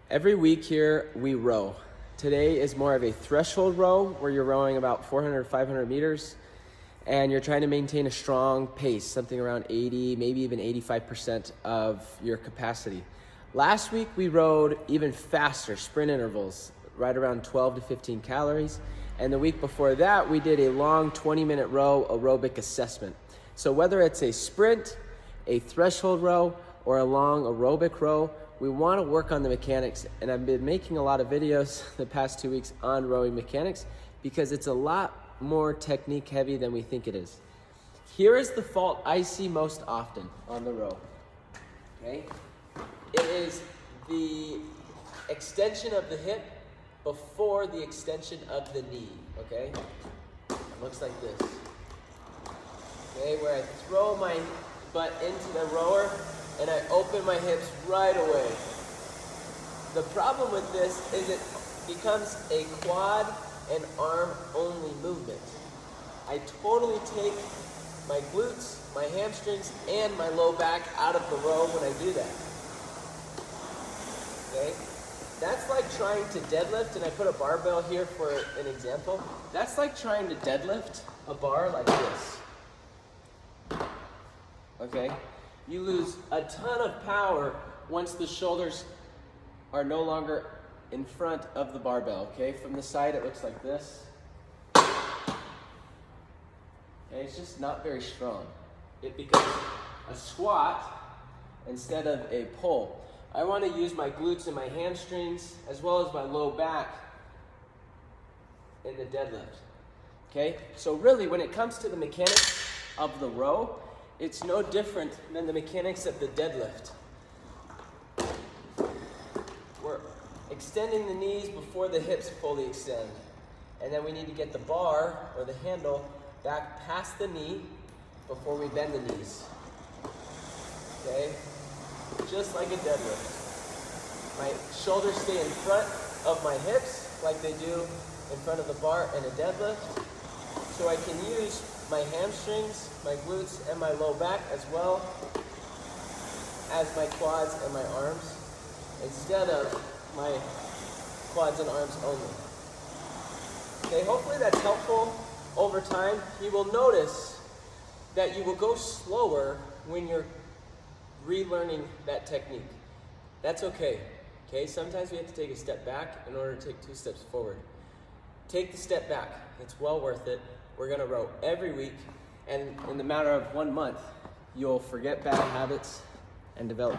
Every week here we row. Today is more of a threshold row where you're rowing about 400, 500 meters and you're trying to maintain a strong pace, something around 80, maybe even 85% of your capacity. Last week we rowed even faster, sprint intervals, right around 12 to 15 calories. And the week before that, we did a long 20-minute row aerobic assessment. So whether it's a sprint, a threshold row, or a long aerobic row, we want to work on the mechanics. And I've been making a lot of videos the past 2 weeks on rowing mechanics because it's a lot more technique heavy than we think it is. Here is the fault I see most often on the row, okay? It is the extension of the hip before the extension of the knee, okay? It looks like this. Okay, where I throw my butt into the rower and I open my hips right away. The problem with this is it becomes a quad and arm only movement. I totally take my glutes, my hamstrings, and my low back out of the row when I do that. Okay? That's like trying to deadlift, and I put a barbell here for an example. That's like trying to deadlift a bar like this. Okay? You lose a ton of power once the shoulders are no longer in front of the barbell, okay? From the side it looks like this. Okay, it's just not very strong. It becomes a squat instead of a pull. I want to use my glutes and my hamstrings as well as my low back in the deadlift. Okay? So really when it comes to the mechanics of the row, it's no different than the mechanics of the deadlift. We're extending the knees before the hips fully extend. And then we need to get the bar or the handle back past the knee before we bend the knees. Okay? Just like a deadlift. My shoulders stay in front of my hips like they do in front of the bar in a deadlift. So I can use my hamstrings, my glutes, and my low back as well as my quads and my arms instead of my quads and arms only. Okay, hopefully that's helpful. Over time, you will notice that you will go slower when you're relearning that technique. That's okay. Okay, sometimes we have to take a step back in order to take 2 steps forward. Take the step back. It's well worth it. We're gonna row every week, and in the matter of 1 month, you'll forget bad habits and develop